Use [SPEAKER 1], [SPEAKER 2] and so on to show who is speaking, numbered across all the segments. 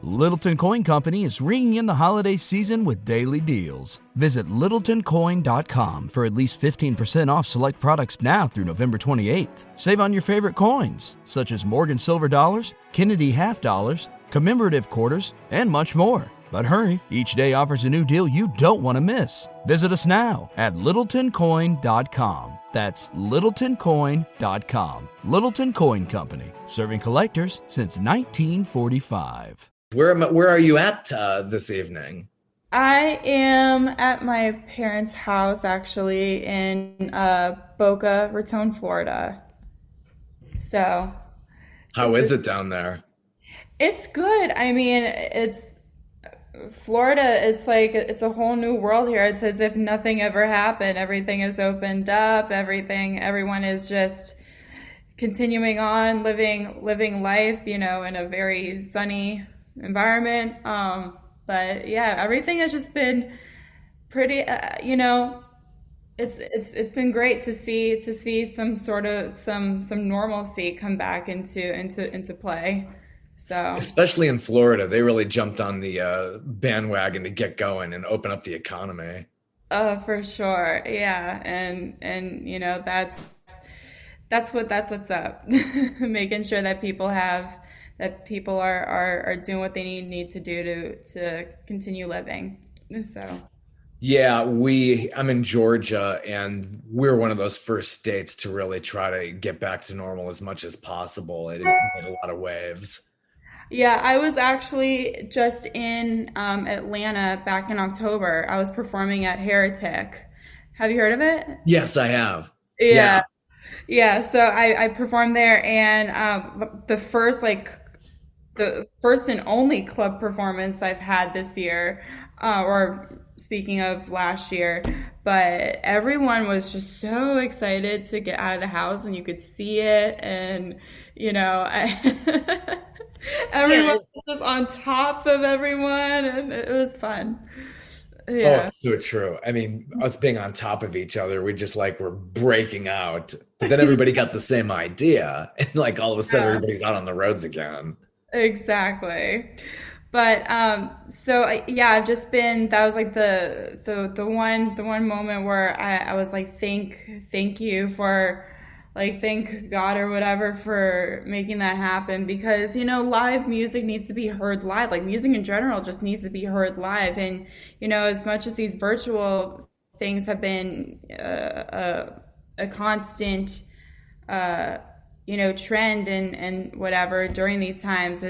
[SPEAKER 1] Littleton Coin Company is ringing in the holiday season with daily deals. Visit littletoncoin.com for at least 15% off select products now through November 28th. Save on your favorite coins, such as Morgan Silver Dollars, Kennedy Half Dollars, commemorative quarters, and much more. But hurry, each day offers a new deal you don't want to miss. Visit us now at littletoncoin.com. That's littletoncoin.com. Littleton Coin Company, serving collectors since 1945.
[SPEAKER 2] Where are you at this evening?
[SPEAKER 3] I am at my parents' house actually in Boca Raton, Florida. So,
[SPEAKER 2] How is it down there?
[SPEAKER 3] it's good. I mean, it's Florida, it's like it's a whole new world here. It's as if nothing ever happened. Everything is opened up, everyone is just continuing on living life, in a very sunny environment. But yeah, everything has just been pretty, it's been great to see some sort of some normalcy come back into play. So,
[SPEAKER 2] Especially in Florida, they really jumped on the bandwagon to get going and open up the economy.
[SPEAKER 3] for sure. Yeah. And that's what's up. Making sure that people are doing what they need to do to continue living. So,
[SPEAKER 2] Yeah, I'm in Georgia, and we're one of those first states to really try to get back to normal as much as possible. It made a lot of waves.
[SPEAKER 3] yeah, I was actually just in Atlanta back in October. I was performing at Heretic. Have you heard of it?
[SPEAKER 2] Yes, I have. Yeah.
[SPEAKER 3] Yeah. Yeah, so I performed there, and the first and only club performance I've had this year, or speaking of last year, but everyone was just so excited to get out of the house, and you could see it, and everyone
[SPEAKER 2] Yeah.
[SPEAKER 3] was just on top of everyone, and it was fun.
[SPEAKER 2] Oh,
[SPEAKER 3] Yeah.
[SPEAKER 2] it's so true. I mean, us being on top of each other, we just like were breaking out. But then everybody got the same idea, and like all of a sudden
[SPEAKER 3] Yeah.
[SPEAKER 2] everybody's out on the roads again.
[SPEAKER 3] Exactly. But yeah, I've just been that was like the one moment where I was like thank you for like thank God or whatever for making that happen, because live music needs to be heard live. Like music in general just needs to be heard live. And as much as these virtual things have been a constant trend and whatever during these times,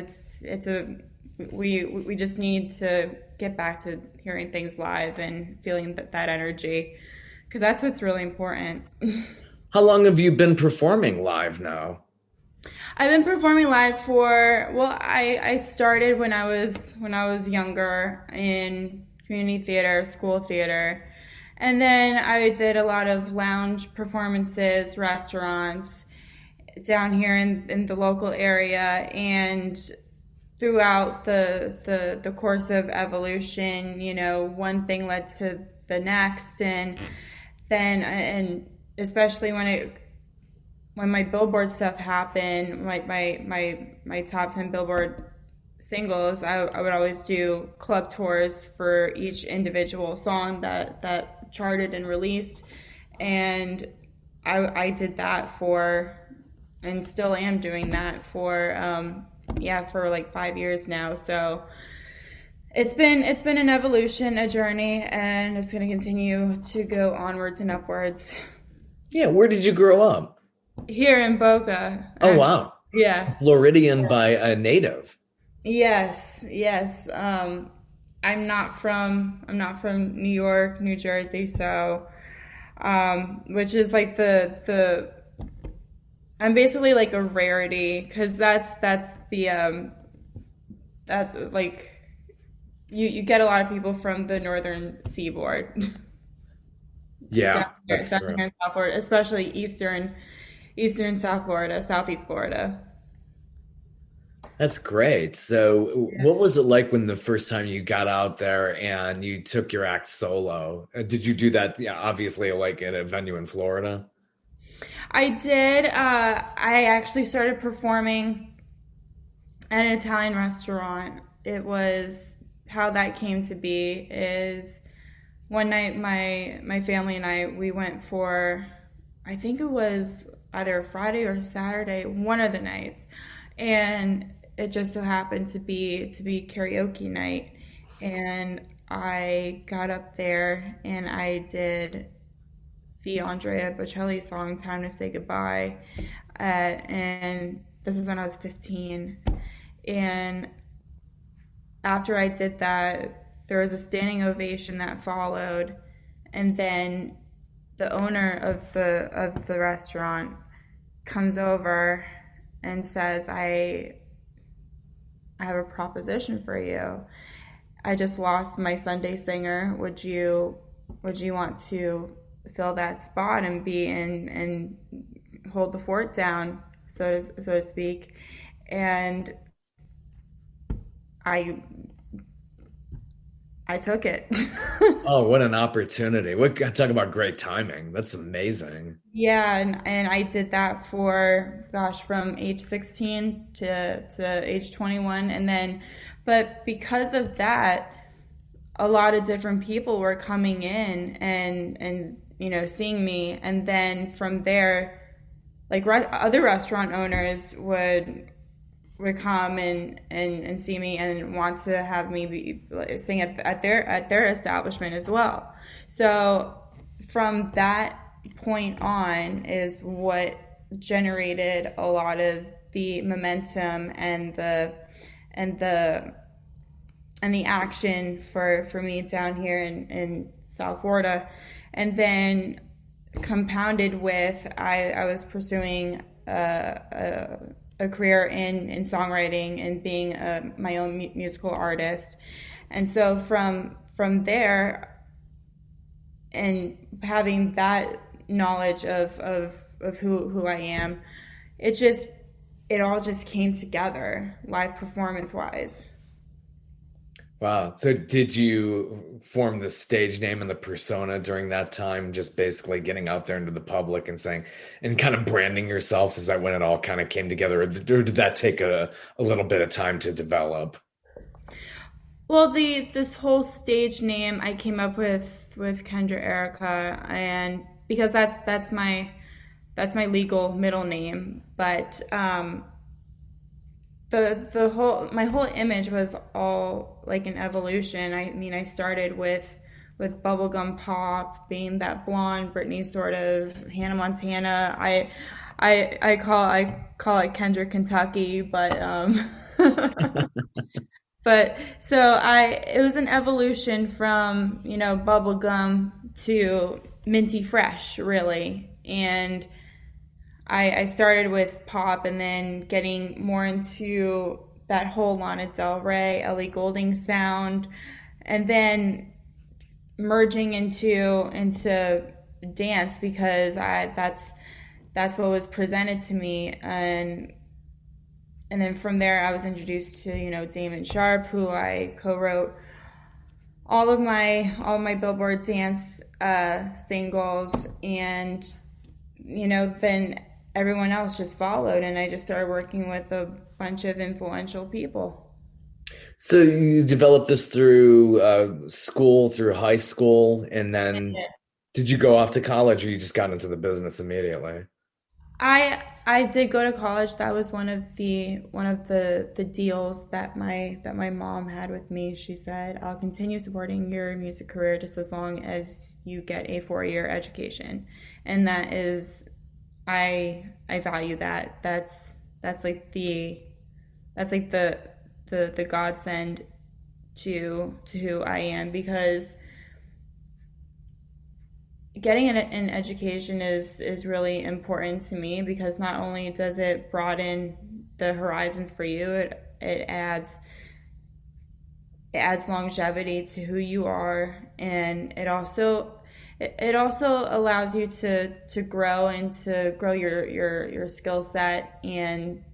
[SPEAKER 3] we just need to get back to hearing things live and feeling that energy, because that's what's really important.
[SPEAKER 2] How long have you been performing live now?
[SPEAKER 3] I've been performing live for, well, I started when I was younger in community theater, school theater, and then I did a lot of lounge performances, restaurants down here in the local area. And throughout the course of evolution, one thing led to the next, and then and especially when my Billboard stuff happened, my top 10 Billboard singles, I would always do club tours for each individual song that charted and released. And I did that and still am doing that for like 5 years now. So it's been an evolution, a journey, and it's going to continue to go onwards and upwards.
[SPEAKER 2] Yeah, where did you grow up?
[SPEAKER 3] Here in Boca,
[SPEAKER 2] Oh,
[SPEAKER 3] actually.
[SPEAKER 2] wow.
[SPEAKER 3] Yeah.
[SPEAKER 2] Floridian by a native.
[SPEAKER 3] Yes, yes. I'm not from New York, New Jersey, so which is like the I'm basically like a rarity, because that's the that like you get a lot of people from the northern seaboard. down
[SPEAKER 2] Yeah,
[SPEAKER 3] here,
[SPEAKER 2] that's
[SPEAKER 3] down
[SPEAKER 2] true.
[SPEAKER 3] here in South Florida, especially eastern South Florida, Southeast Florida.
[SPEAKER 2] That's great. So, what was it like when the first time you got out there and you took your act solo? Did you do that? Yeah, obviously, like at a venue in Florida.
[SPEAKER 3] I did. I actually started performing at an Italian restaurant it was how that came to be is one night my family and we went for, I think it was either Friday or Saturday, one of the nights, and it just so happened to be karaoke night, and I got up there and I did the Andrea Bocelli song "Time to Say Goodbye," and this is when I was 15, and after I did that, there was a standing ovation that followed, and then the owner of the restaurant comes over and says, I have a proposition for you. I just lost my Sunday singer. Would you want to fill that spot and be in and hold the fort down, so to speak? And I took it.
[SPEAKER 2] Oh, what an opportunity. Talk about great timing. That's amazing.
[SPEAKER 3] Yeah, and I did that for, gosh, from age 16 to age 21. And then, but because of that, a lot of different people were coming in and seeing me. And then from there, like other restaurant owners would come and see me and want to have me sing at their establishment as well. So from that point on is what generated a lot of the momentum and the action for me down here in South Florida. And then compounded with I was pursuing a career in songwriting and being my own musical artist. And so from there, and having that knowledge of who I am, it all just came together, live performance wise.
[SPEAKER 2] Wow. So did you form the stage name and the persona during that time, just basically getting out there into the public and saying, and kind of branding yourself? Is that when it all kind of came together? Or did that take a little bit of time to develop?
[SPEAKER 3] Well, this whole stage name I came up with Kendra Erika, and because that's my legal middle name, but my whole image was all like an evolution. I mean, I started with bubblegum pop, being that blonde Britney sort of Hannah Montana. I call it Kendra Kentucky, but but so it was an evolution from bubblegum to minty fresh, really. And I started with pop and then getting more into that whole Lana Del Rey, Ellie Goulding sound, and then merging into dance because that's what was presented to me. And then from there I was introduced to Damon Sharp, who I co-wrote all of my Billboard dance singles, and then everyone else just followed, and I just started working with a bunch of influential people.
[SPEAKER 2] So you developed this through school, through high school, and then did you go off to college, or you just got into the business immediately?
[SPEAKER 3] I did go to college. That was one of the deals that my mom had with me. She said, "I'll continue supporting your music career just as long as you get a 4-year education," and that is. I value that. That's like the godsend to who I am, because getting an education is really important to me, because not only does it broaden the horizons for you, it adds longevity to who you are, and it also allows you to grow and to grow your skill set, and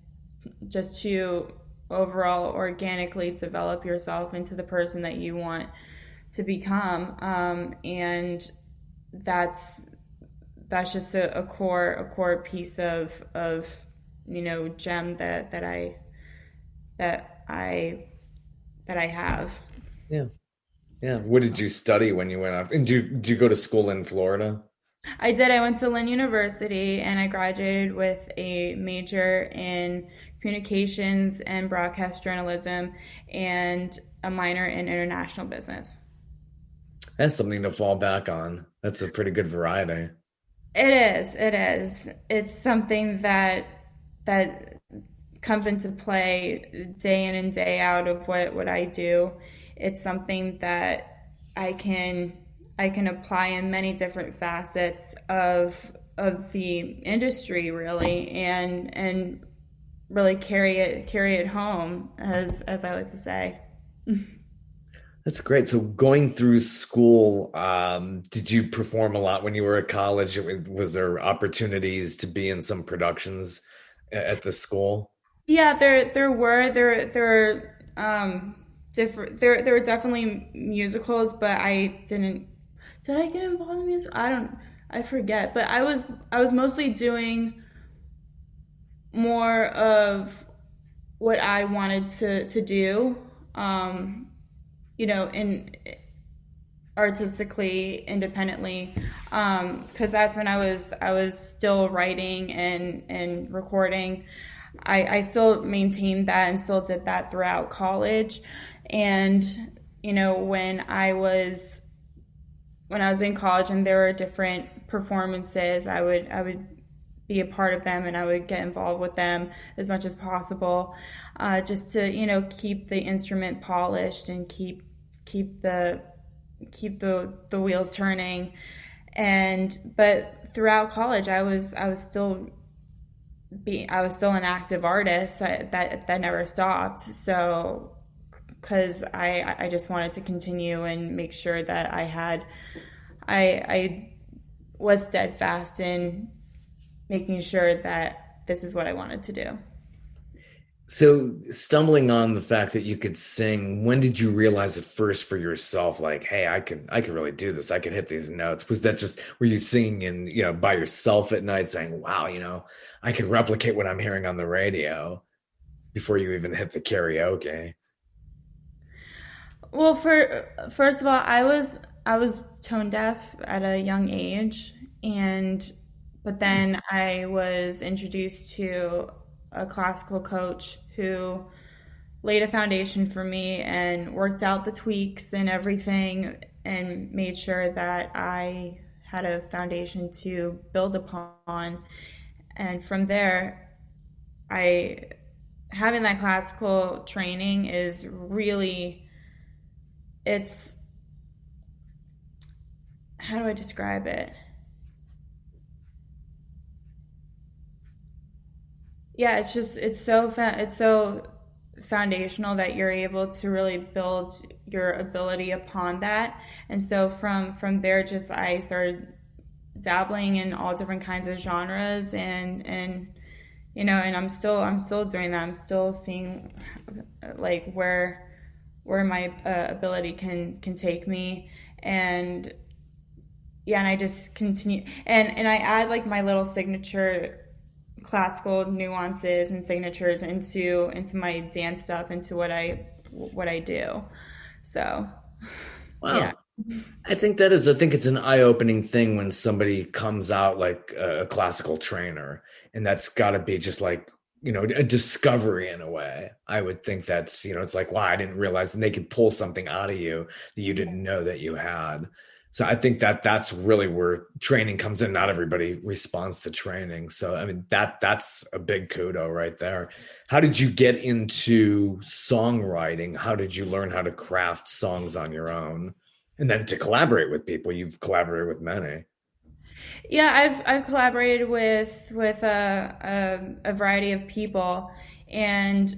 [SPEAKER 3] just to overall organically develop yourself into the person that you want to become. And that's just a core piece of gem that I I have.
[SPEAKER 2] Yeah. Yeah. What did you study when you went off? And did you go to school in Florida?
[SPEAKER 3] I did. I went to Lynn University and I graduated with a major in communications and broadcast journalism and a minor in international business.
[SPEAKER 2] That's something to fall back on. That's a pretty good variety.
[SPEAKER 3] It is. It is. It's something that comes into play day in and day out of what I do. It's something that I can I can apply in many different facets of the industry really and really carry it home as I like to say.
[SPEAKER 2] That's great. So going through school, did you perform a lot when you were at college? Was there opportunities to be in some productions at the school?
[SPEAKER 3] Yeah, there were different there were definitely musicals, but I didn't did I get involved in music? I forget, but I was mostly doing more of what I wanted to do. In artistically independently because that's when I was still writing and recording. I still maintained that and still did that throughout college. And when I was in college and there were different performances, I would be a part of them and I would get involved with them as much as possible, just to keep the instrument polished and keep the wheels turning. But throughout college, I was still an active artist that never stopped. So because I just wanted to continue and make sure that I was steadfast in making sure that this is what I wanted to do.
[SPEAKER 2] So stumbling on the fact that you could sing, when did you realize at first for yourself, like, hey, I could really do this. I could hit these notes. Was that just, were you singing in, by yourself at night saying, wow, I could replicate what I'm hearing on the radio before you even hit the karaoke?
[SPEAKER 3] Well, first of all, I was tone deaf at a young age, but then I was introduced to a classical coach who laid a foundation for me and worked out the tweaks and everything and made sure that I had a foundation to build upon. And from there, I having that classical training is really it's how do I describe it? Yeah, it's so foundational that you're able to really build your ability upon that. And so from there, just I started dabbling in all different kinds of genres and I'm still doing that. I'm still seeing like where my ability can take me. And yeah, and I just continue and I add like my little signature classical nuances and signatures into my dance stuff, into what I do. So
[SPEAKER 2] Wow.
[SPEAKER 3] yeah.
[SPEAKER 2] I think it's an eye-opening thing when somebody comes out like a classical trainer, and that's got to be just like, a discovery in a way. I would think that's, it's like, wow, I didn't realize, and they could pull something out of you that you didn't know that you had. So I think that that's really where training comes in. Not everybody responds to training. So, I mean, that's a big kudo right there. How did you get into songwriting? How did you learn how to craft songs on your own? And then to collaborate with people, you've collaborated with many.
[SPEAKER 3] Yeah, I've collaborated with a variety of people, and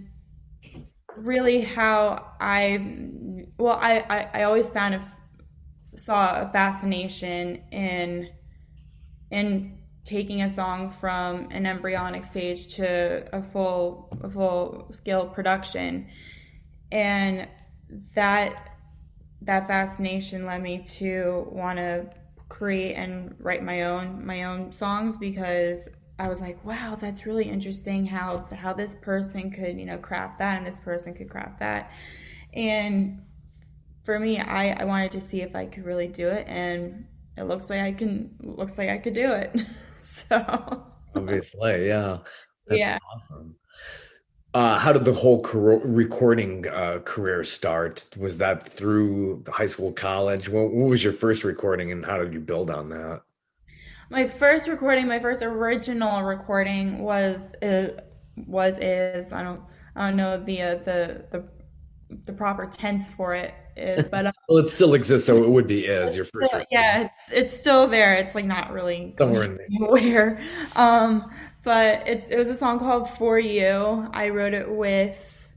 [SPEAKER 3] really how I always saw a fascination in taking a song from an embryonic stage to a full scale production, and that fascination led me to want to create and write my own songs, because I was like, wow, that's really interesting how this person could craft that and this person could craft that. And for me, I wanted to see if I could really do it, and it looks like I could do it. So,
[SPEAKER 2] Obviously, yeah. That's
[SPEAKER 3] yeah.
[SPEAKER 2] awesome. How did the whole recording career start? Was that through high school, college? What was your first recording, and how did you build on that?
[SPEAKER 3] My first recording, my first original recording was I don't know the proper tense for it is, but
[SPEAKER 2] Well, it still exists, so it would be is your first recording
[SPEAKER 3] yeah, it's still there. It's like not really
[SPEAKER 2] somewhere
[SPEAKER 3] going
[SPEAKER 2] in there.
[SPEAKER 3] anywhere. But it was a song called "For You." I wrote it with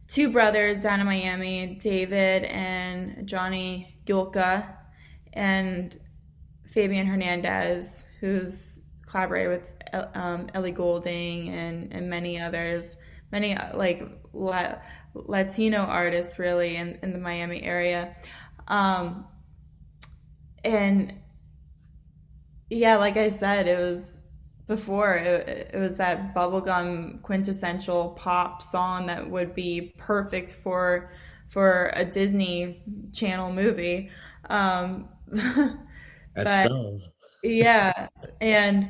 [SPEAKER 3] two brothers down in Miami, David and Johnny Yulka, and Fabian Hernandez, who's collaborated with Ellie Goulding and many others, many Latino artists really in the Miami area. Um, and yeah, like I said, it was before it was that bubblegum quintessential pop song that would be perfect for a Disney Channel movie. Um,
[SPEAKER 2] That
[SPEAKER 3] but
[SPEAKER 2] sounds.
[SPEAKER 3] yeah, and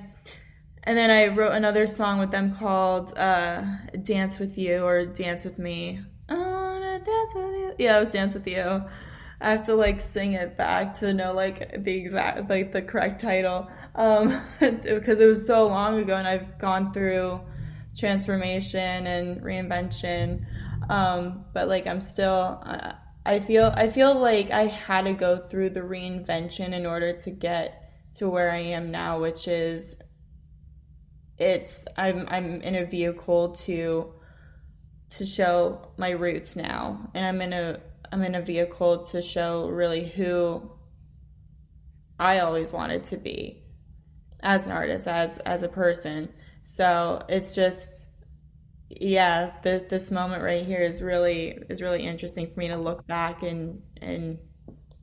[SPEAKER 3] then I wrote another song with them called "Dance with You" or "Dance with Me." I wanna dance with you. Yeah, it was "Dance with You." I have to like sing it back to know like the exact like the correct title because it was so long ago and I've gone through transformation and reinvention. But like I'm still I feel like I had to go through the reinvention in order to get to where I am now, which is I'm in a vehicle to show my roots now, and I'm in a vehicle to show really who I always wanted to be as an artist, as a person. So it's just yeah, this moment right here is really interesting for me to look back and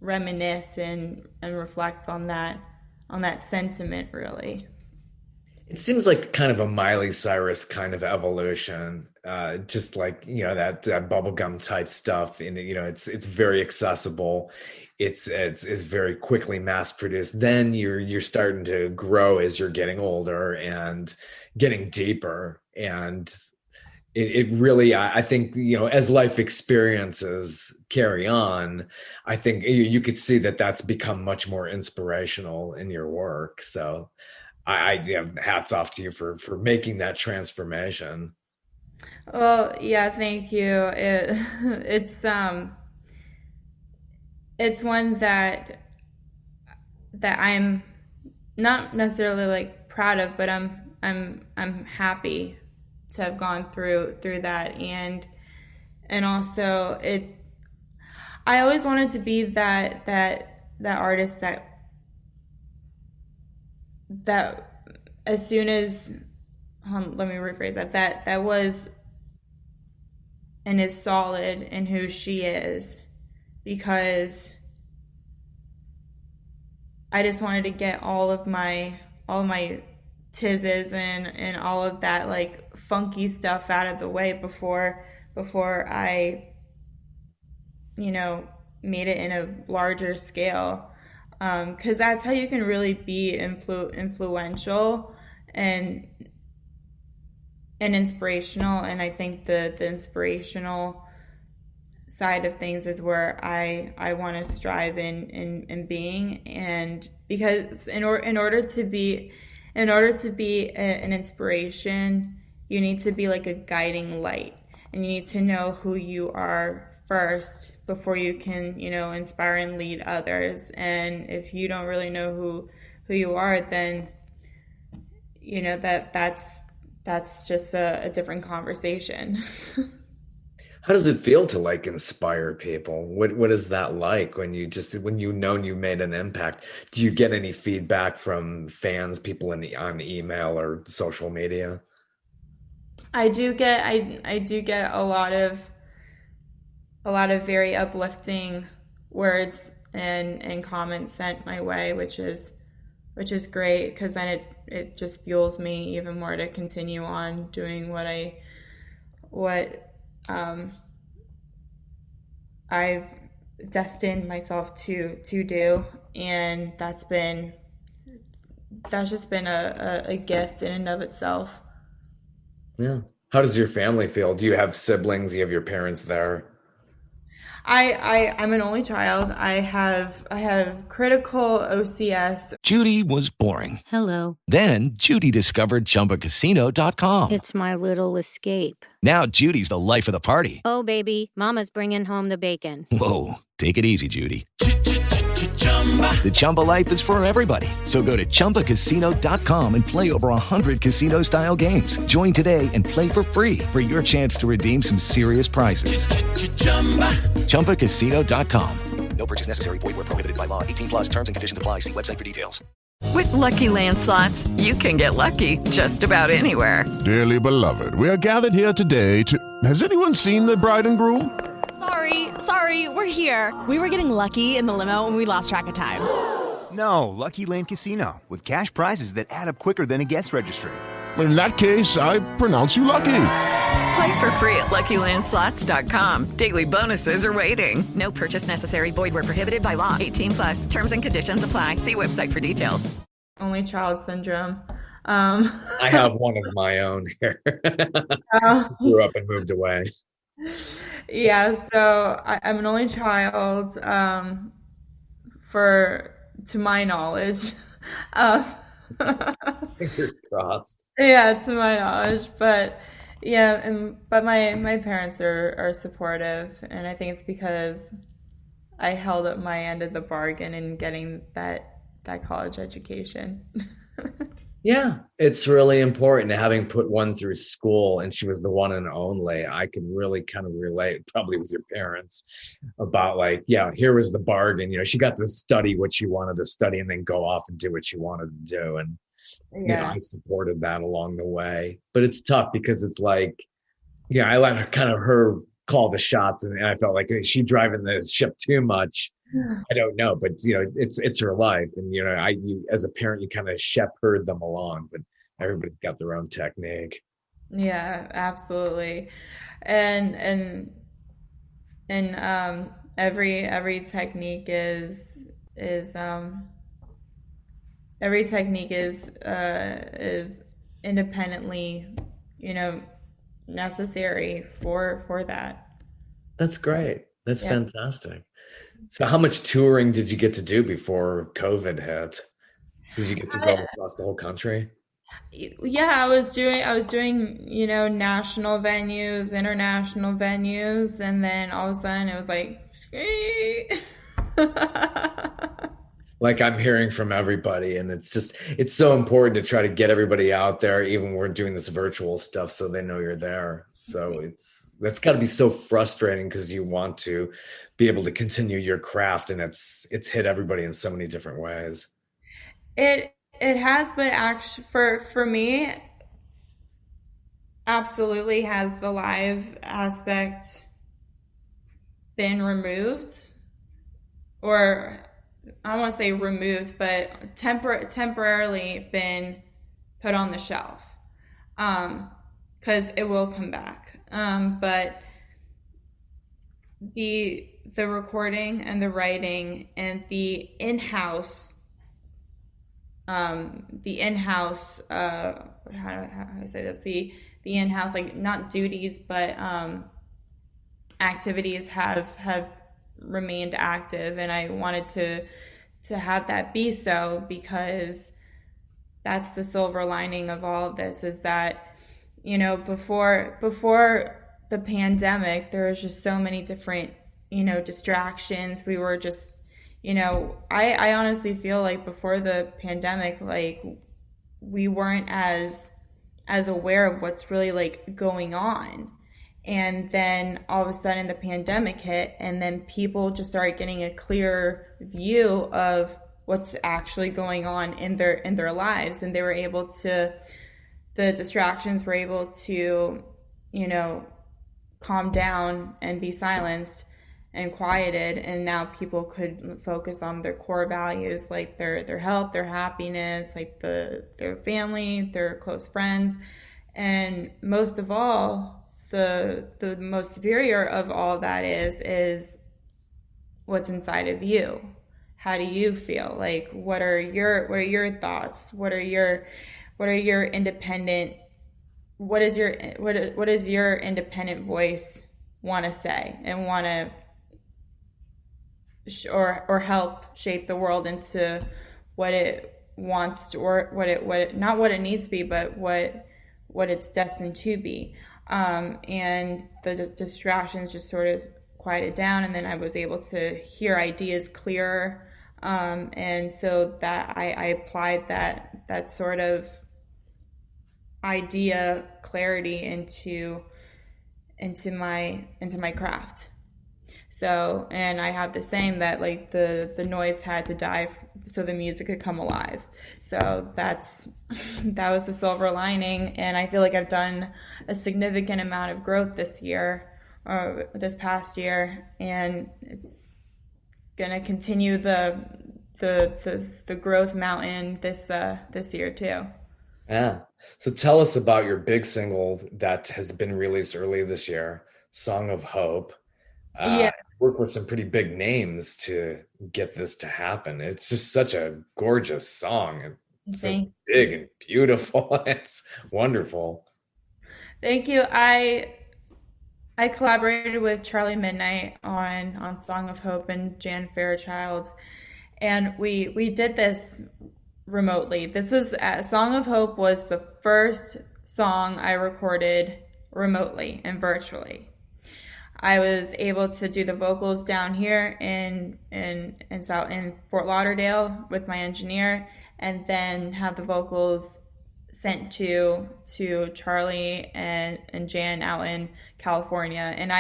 [SPEAKER 3] reminisce and reflect on that sentiment really.
[SPEAKER 2] It seems like kind of a Miley Cyrus kind of evolution, just like that bubblegum type stuff. And it's very accessible. It's very quickly mass produced. Then you're starting to grow as you're getting older and getting deeper. And it really, I think, as life experiences carry on, I think you could see that that's become much more inspirational in your work. So I have hats off to you for making that transformation.
[SPEAKER 3] Well, yeah, thank you. It's one that I'm not necessarily like proud of, but I'm happy to have gone through that, and also it I always wanted to be that artist that as soon as let me rephrase that was and is solid in who she is, because I just wanted to get all of my tizzes and all of that like funky stuff out of the way before I made it in a larger scale, because that's how you can really be influential and inspirational. And I think the inspirational side of things is where I want to strive in being. And because in order to be an inspiration, you need to be like a guiding light, and you need to know who you are first before you can inspire and lead others. And if you don't really know who you are, then that's just a different conversation.
[SPEAKER 2] How does it feel to like inspire people? What is that like when you know you made an impact? Do you get any feedback from fans, people on email or social media?
[SPEAKER 3] I do get a lot of very uplifting words and comments sent my way, which is great, because then it just fuels me even more to continue on doing what um I've destined myself to do, and that's just been a gift in and of itself.
[SPEAKER 2] Yeah. How does your family feel? Do you have siblings? Do you have your parents there?
[SPEAKER 3] I'm an only child. I have critical OCS.
[SPEAKER 4] Judy was boring.
[SPEAKER 5] Hello.
[SPEAKER 4] Then Judy discovered ChumbaCasino.com.
[SPEAKER 5] It's my little escape.
[SPEAKER 4] Now Judy's the life of the party.
[SPEAKER 5] Oh, baby, mama's bringing home the bacon.
[SPEAKER 4] Whoa, take it easy, Judy. The Chumba life is for everybody. So go to ChumbaCasino.com and play over 100 casino-style games. Join today and play for free for your chance to redeem some serious prizes. ChumbaCasino.com. No purchase necessary. Void where prohibited by law. 18 plus terms and conditions apply. See website for details.
[SPEAKER 6] With Lucky Land Slots, you can get lucky just about anywhere.
[SPEAKER 7] Dearly beloved, we are gathered here today to... Has anyone seen the bride and groom?
[SPEAKER 8] Sorry, we're here. We were getting lucky in the limo and we lost track of time.
[SPEAKER 9] No, Lucky Land Casino, with cash prizes that add up quicker than a guest registry.
[SPEAKER 7] In that case, I pronounce you lucky.
[SPEAKER 6] Play for free at LuckyLandSlots.com. Daily bonuses are waiting. No purchase necessary. Void where prohibited by law. 18 plus. Terms and conditions apply. See website for details.
[SPEAKER 3] Only child syndrome.
[SPEAKER 2] I have one of my own here. Grew up and moved away.
[SPEAKER 3] Yeah, so I'm an only child, to my knowledge.
[SPEAKER 2] Fingers crossed.
[SPEAKER 3] Yeah, to my knowledge, but yeah, but my parents are supportive, and I think it's because I held up my end of the bargain in getting that college education.
[SPEAKER 2] Yeah, it's really important. Having put one through school, and she was the one and only, I could really kind of relate, probably with your parents, about like, yeah, here was the bargain. She got to study what she wanted to study and then go off and do what she wanted to do. And I supported that along the way. But it's tough because it's like, I let kind of her call the shots, and I felt like, is she driving the ship too much? I don't know, but it's her life, and you as a parent, you kind of shepherd them along, but everybody's got their own technique.
[SPEAKER 3] Yeah, absolutely, and every technique is independently, necessary for that.
[SPEAKER 2] That's great. That's fantastic. So how much touring did you get to do before COVID hit? Did you get to go across the whole country?
[SPEAKER 3] Yeah, I was doing, national venues, international venues, and then all of a sudden it was like,
[SPEAKER 2] like I'm hearing from everybody, and it's so important to try to get everybody out there, even when we're doing this virtual stuff, so they know you're there. So that's got to be so frustrating because you want to be able to continue your craft, and it's hit everybody in so many different ways.
[SPEAKER 3] It has, but actually for me, absolutely has the live aspect been removed, or I don't want to say removed, but temporarily been put on the shelf, because it will come back. But the recording and the writing and the in-house, how do I say this? The in-house, like, not duties, but activities have remained active, and I wanted to have that be so, because that's the silver lining of all of this, is that before the pandemic, there was just so many different distractions. We were just I honestly feel like before the pandemic, like, we weren't as aware of what's really like going on. And then all of a sudden the pandemic hit, and then people just started getting a clear view of what's actually going on in their lives. And they were able to, the distractions were able to, calm down and be silenced and quieted. And now people could focus on their core values, like their health, their happiness, like their family, their close friends. And most of all, the most superior of all that is what's inside of you. How do you feel? Like, what are your thoughts? What are your independent, what is your independent voice want to say and want to or help shape the world into what it wants to, or not what it needs to be, but what it's destined to be. And the distractions just sort of quieted down, and then I was able to hear ideas clearer. And so that I applied that sort of idea clarity into my craft. So, and I have the saying that like the noise had to die so the music could come alive. So that was the silver lining, and I feel like I've done a significant amount of growth this year, or this past year, and gonna continue the growth mountain this year too.
[SPEAKER 2] Yeah. So tell us about your big single that has been released early this year, Song of Hope.
[SPEAKER 3] Yeah.
[SPEAKER 2] Worked with some pretty big names to get this to happen. It's just such a gorgeous song. It's so big and beautiful. It's wonderful.
[SPEAKER 3] Thank you. I collaborated with Charlie Midnight on Song of Hope and Jan Fairchild, and we did this remotely. This was Song of Hope was the first song I recorded remotely and virtually. I was able to do the vocals down here in Fort Lauderdale with my engineer, and then have the vocals sent to Charlie and Jan out in California. And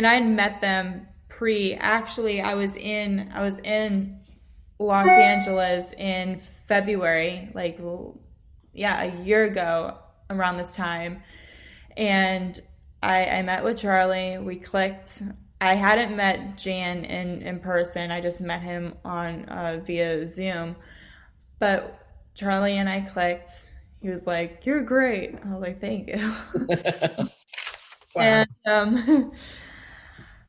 [SPEAKER 3] I'd met them actually I was in Los Angeles in February, a year ago around this time. And I met with Charlie, we clicked. I hadn't met Jan in person, I just met him on via Zoom. But Charlie and I clicked. He was like, "You're great." I was like, "Thank you." Wow.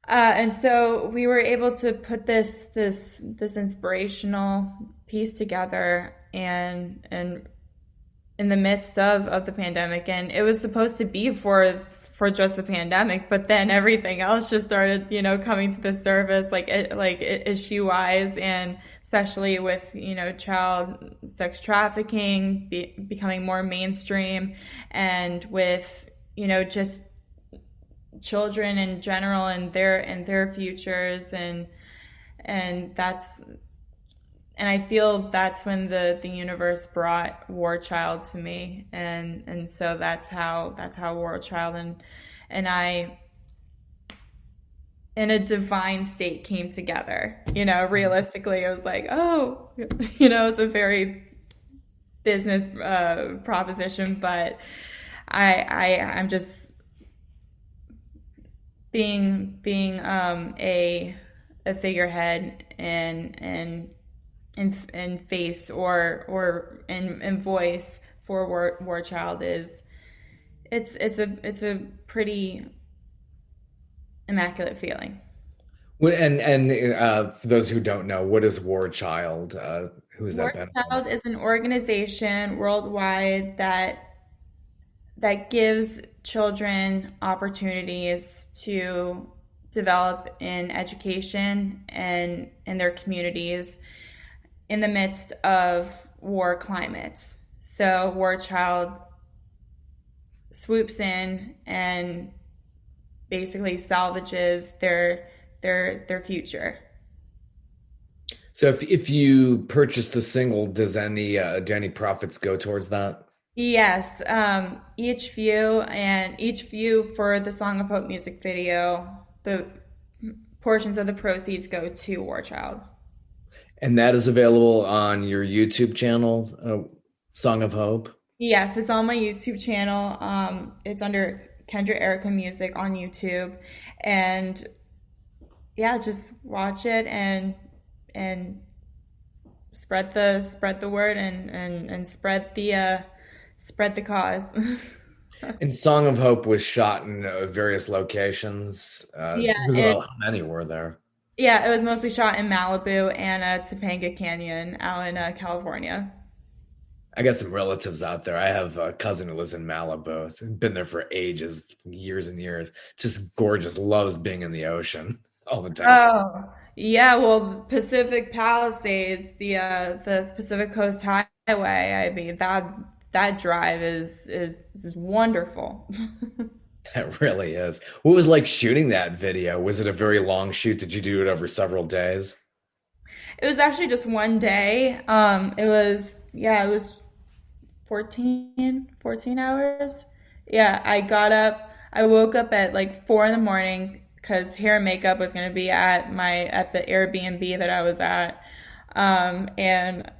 [SPEAKER 3] And so we were able to put this inspirational piece together, and in the midst of the pandemic, and it was supposed to be for just the pandemic, but then everything else just started, coming to the surface, like issue wise, and especially with, child sex trafficking becoming more mainstream, and with, just children in general and their futures, and I feel that's when the universe brought War Child to me, and so that's how War Child and I, in a divine state, came together. Realistically, it was like, oh, it was a very business proposition, but I'm just being a figurehead and face or voice for War Child is it's a pretty immaculate feeling.
[SPEAKER 2] And for those who don't know, what is War Child? Who is that?
[SPEAKER 3] War Child is an organization worldwide that gives children opportunities to develop in education and in their communities in the midst of war climates. So War Child swoops in and basically salvages their future.
[SPEAKER 2] So if you purchase the single, do any profits go towards that?
[SPEAKER 3] Yes, each view for the Song of Hope music video, the portions of the proceeds go to War Child.
[SPEAKER 2] And that is available on your YouTube channel, Song of Hope?
[SPEAKER 3] Yes, it's on my YouTube channel. It's under Kendra Erika Music on YouTube. And yeah, just watch it and spread the word and spread the cause.
[SPEAKER 2] And Song of Hope was shot in various locations.
[SPEAKER 3] Yeah,
[SPEAKER 2] how many were there?
[SPEAKER 3] Yeah, it was mostly shot in Malibu and Topanga Canyon out in California.
[SPEAKER 2] I got some relatives out there. I have a cousin who lives in Malibu. It's been there for ages, years and years. Just gorgeous. Loves being in the ocean all the time.
[SPEAKER 3] Oh, yeah, well, Pacific Palisades, the Pacific Coast Highway, I mean that drive is wonderful.
[SPEAKER 2] That really is. What was like shooting that video? Was it a very long shoot? Did you do it over several days?
[SPEAKER 3] It was actually just one day. It was 14 hours. Yeah, I woke up at like 4 in the morning because hair and makeup was going to be at the Airbnb that I was at. And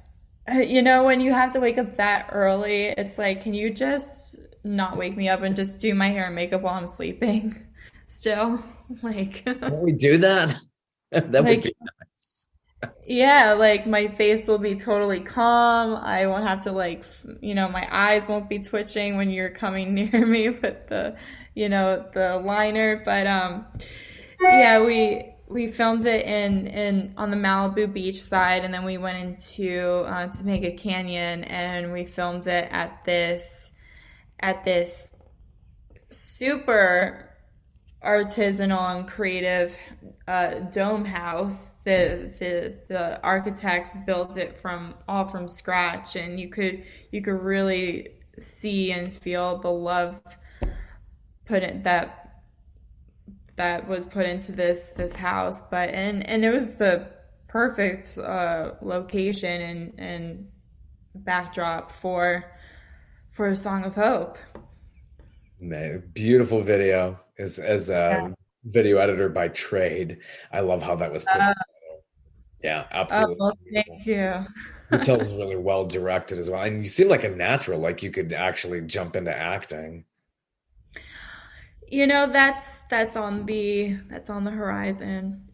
[SPEAKER 3] when you have to wake up that early, it's like, can you just not wake me up and just do my hair and makeup while I'm sleeping still? Like,
[SPEAKER 2] Can we do that? That would
[SPEAKER 3] like,
[SPEAKER 2] be nice.
[SPEAKER 3] yeah, like my face will be totally calm. I won't have to my eyes won't be twitching when you're coming near me with the liner. But yeah, we filmed it in on the Malibu beach side, and then we went into Topanga Canyon, and we filmed it at this super artisanal and creative dome house. The architects built it from scratch, and you could really see and feel the love that was put into this house. But and it was the perfect location and backdrop for a song of hope.
[SPEAKER 2] Man, beautiful video. As a video editor by trade, I love how that was put together. Yeah, absolutely.
[SPEAKER 3] Well, thank you.
[SPEAKER 2] You tell it was really well directed as well, and you seem like a natural. Like you could actually jump into acting.
[SPEAKER 3] That's on the horizon.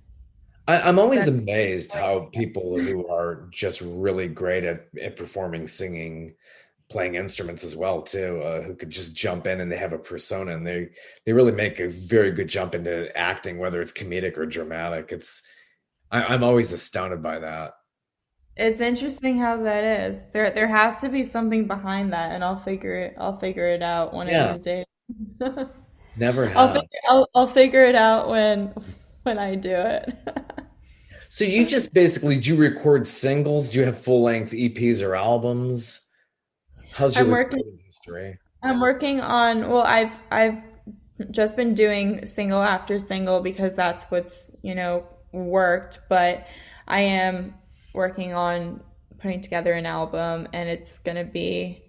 [SPEAKER 2] I'm always amazed how people who are just really great at performing, singing, playing instruments as well too, who could just jump in and they have a persona, and they really make a very good jump into acting, whether it's comedic or dramatic. I'm always astounded by that.
[SPEAKER 3] It's interesting how that is. There has to be something behind that, and I'll figure it out one of these days.
[SPEAKER 2] Never have.
[SPEAKER 3] I'll figure it out when I do it.
[SPEAKER 2] So you just basically, do you record singles? Do you have full-length EPs or albums? How's your recording history?
[SPEAKER 3] I'm working on, well, I've just been doing single after single because that's what's, worked, but I am working on putting together an album, and it's going to be,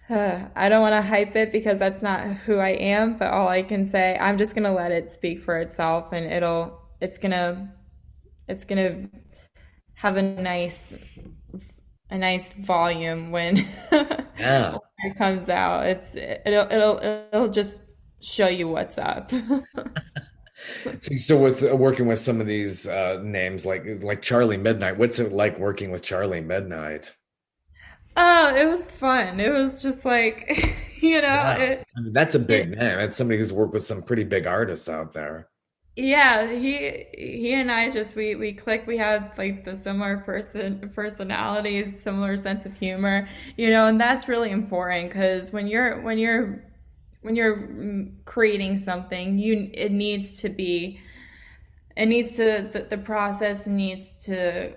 [SPEAKER 3] I don't want to hype it because that's not who I am, but all I can say, I'm just going to let it speak for itself, and it's going to have a nice volume when
[SPEAKER 2] Yeah.
[SPEAKER 3] when it comes out. It'll just show you what's up.
[SPEAKER 2] So with working with some of these names like Charlie Midnight, what's it like working with Charlie Midnight?
[SPEAKER 3] Oh, it was fun. It was just like,
[SPEAKER 2] I mean, that's a big name. It's somebody who's worked with some pretty big artists out there.
[SPEAKER 3] yeah, he and I just we click. We have like the similar personalities, similar sense of humor, and that's really important because when you're creating something, the process needs to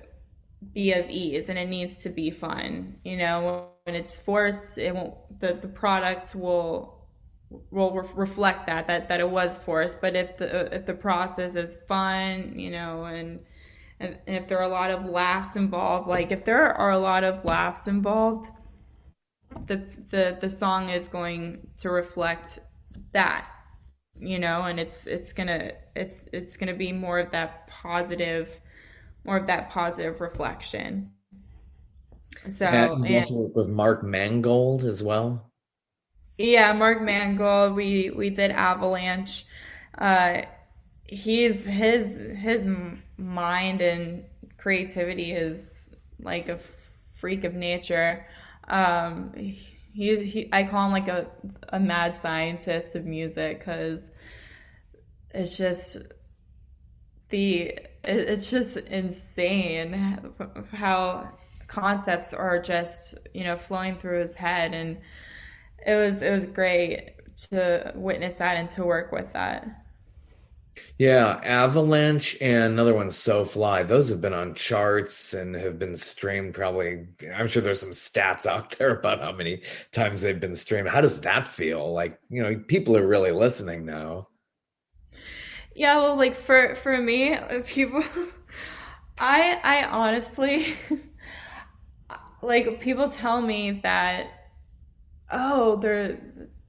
[SPEAKER 3] be of ease, and it needs to be fun. When it's forced, it won't. The product will reflect that it was forced. But if the process is fun, and if there are a lot of laughs involved, like if there are a lot of laughs involved, the song is going to reflect that, and it's gonna be more of that positive reflection. So,
[SPEAKER 2] And you also work with Mark Mangold as well.
[SPEAKER 3] yeah, Mark Mangold, we did Avalanche. His mind and creativity is like a freak of nature. I call him like a mad scientist of music because it's just it's just insane how concepts are just, flowing through his head. And it was great to witness that and to work with that.
[SPEAKER 2] Yeah, Avalanche and another one, So Fly. Those have been on charts and have been streamed probably. I'm sure there's some stats out there about how many times they've been streamed. How does that feel? Like, people are really listening now.
[SPEAKER 3] Yeah, well, like for me, people, I honestly, like people tell me that, oh, that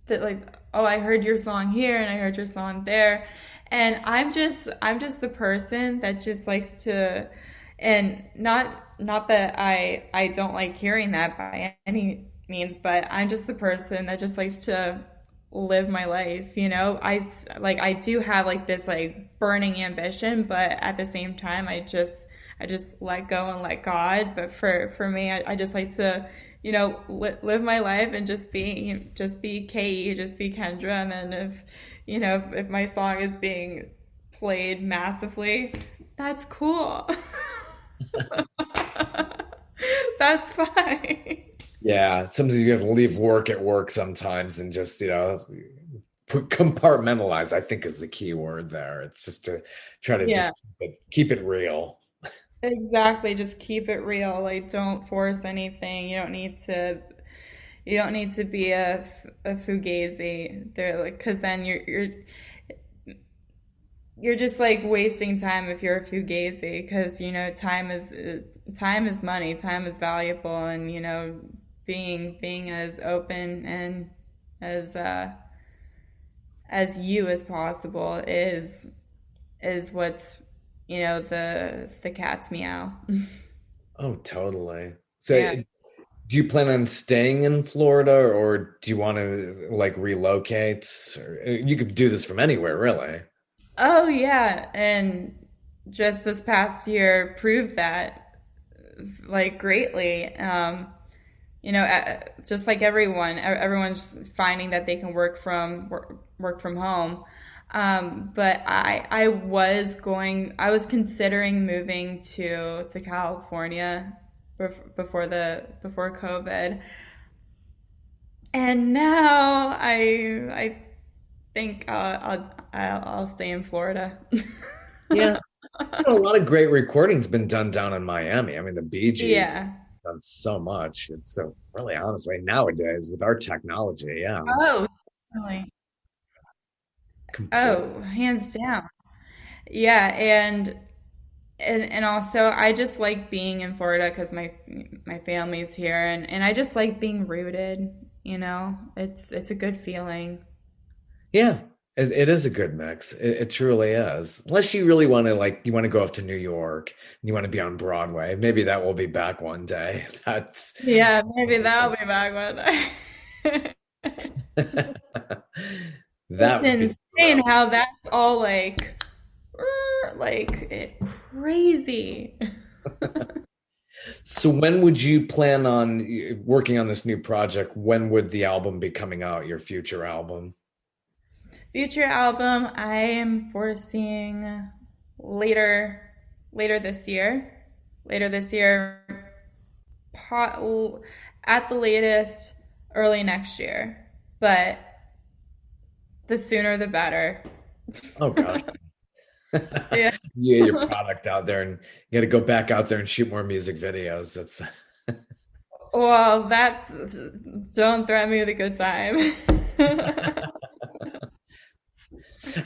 [SPEAKER 3] like, oh, I heard your song here and I heard your song there. And I'm just the person that just likes to, and not that I don't like hearing that by any means, but I'm just the person that just likes to live my life, I do have like this like burning ambition, but at the same time I just let go and let God. But for me, I just like to live my life and just be Ke, just be Kendra. And then if my song is being played massively, that's cool. That's fine.
[SPEAKER 2] Yeah, sometimes you have to leave work at work sometimes and just, compartmentalize, I think is the key word there. It's just to try to just keep it real.
[SPEAKER 3] Exactly, just keep it real. Like, don't force anything. You don't need to be a fugazi there, like, because then you're just like wasting time if you're a fugazi, because time is money, time is valuable, and being as open and as you as possible is what's the cat's meow.
[SPEAKER 2] Oh, totally. So yeah. Do you plan on staying in Florida, or do you want to like relocate? Or, you could do this from anywhere, really.
[SPEAKER 3] Oh yeah, and just this past year proved that like greatly. Just like everyone's finding that they can work from home. But I was considering moving to California before COVID, and now I think I'll stay in Florida.
[SPEAKER 2] Yeah, a lot of great recordings been done down in Miami. I mean, the Bee Gees done so much. It's so really, honestly, nowadays with our technology, yeah.
[SPEAKER 3] Oh, really? Oh, hands down. Yeah, and also I just like being in Florida because my family's here, and I just like being rooted, It's a good feeling.
[SPEAKER 2] Yeah, it is a good mix. It truly is. Unless you really want to you want to go off to New York and you want to be on Broadway. Maybe that will be back one day.
[SPEAKER 3] Maybe that'll be back one day.
[SPEAKER 2] That
[SPEAKER 3] it's insane how that's all like crazy.
[SPEAKER 2] So when would you plan on working on this new project? When would the album be coming out, your future album?
[SPEAKER 3] Future album, I am foreseeing later this year. At the latest, early next year. But the sooner the better.
[SPEAKER 2] Oh gosh.
[SPEAKER 3] Yeah.
[SPEAKER 2] You get your product out there, and you got to go back out there and shoot more music videos. That's
[SPEAKER 3] well, don't threaten me with a good time.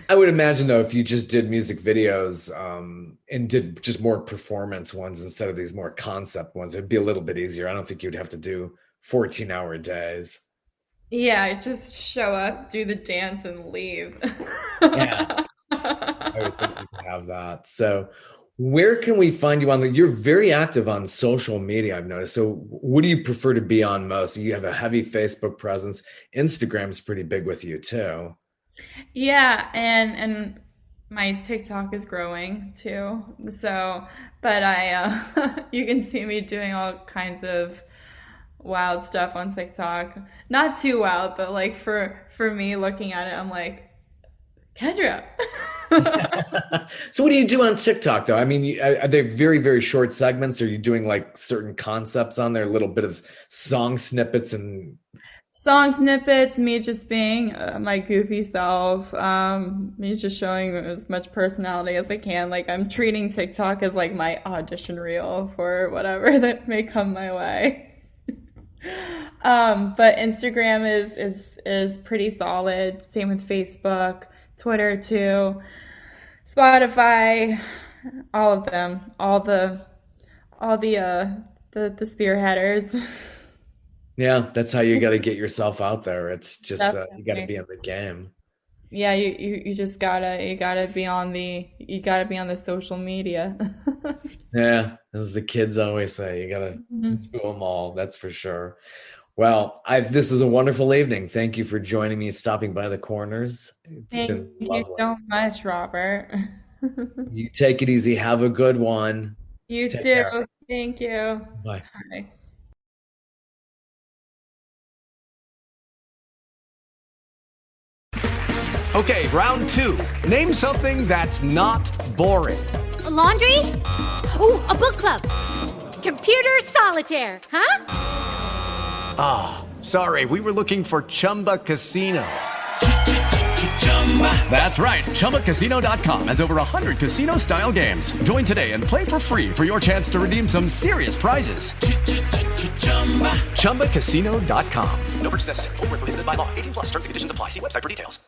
[SPEAKER 2] I would imagine though, if you just did music videos and did just more performance ones instead of these more concept ones, it'd be a little bit easier. I don't think you'd have to do 14-hour days.
[SPEAKER 3] Yeah, just show up, do the dance, and leave.
[SPEAKER 2] Yeah, I would think you could have that. So where can we find you you're very active on social media, I've noticed. So what do you prefer to be on most? You have a heavy Facebook presence. Instagram's pretty big with you too.
[SPEAKER 3] Yeah, and my TikTok is growing too. So, but you can see me doing all kinds of wild stuff on TikTok. Not too wild, but like for me looking at it, I'm like, Kendra.
[SPEAKER 2] So what do you do on TikTok though? I mean, are they very, very short segments? Are you doing like certain concepts on there, a little bit of song snippets and
[SPEAKER 3] Song snippets, me just being my goofy self, me just showing as much personality as I can. Like I'm treating TikTok as like my audition reel for whatever that may come my way. But Instagram is pretty solid. Same with Facebook, Twitter too, Spotify, all of them, all the spearheaders.
[SPEAKER 2] Yeah, that's how you got to get yourself out there. It's just you got to be in the game.
[SPEAKER 3] Yeah, you just gotta be on the social media.
[SPEAKER 2] Yeah, as the kids always say, you gotta do them all. That's for sure. Well, this is a wonderful evening. Thank you for joining me, stopping by the corners.
[SPEAKER 3] Thank you so much, Robert.
[SPEAKER 2] You take it easy. Have a good one.
[SPEAKER 3] You
[SPEAKER 2] Take
[SPEAKER 3] too.
[SPEAKER 2] care.
[SPEAKER 3] Thank you.
[SPEAKER 2] Bye.
[SPEAKER 3] Bye.
[SPEAKER 10] Okay, round two. Name something that's not boring.
[SPEAKER 11] A laundry? Ooh, a book club. Computer solitaire, huh?
[SPEAKER 10] Ah, oh, sorry, we were looking for Chumba Casino. That's right, ChumbaCasino.com has over 100 casino-style games. Join today and play for free for your chance to redeem some serious prizes. ChumbaCasino.com.
[SPEAKER 4] No purchase necessary. Void where prohibited by law. 18+ terms and conditions apply. See website for details.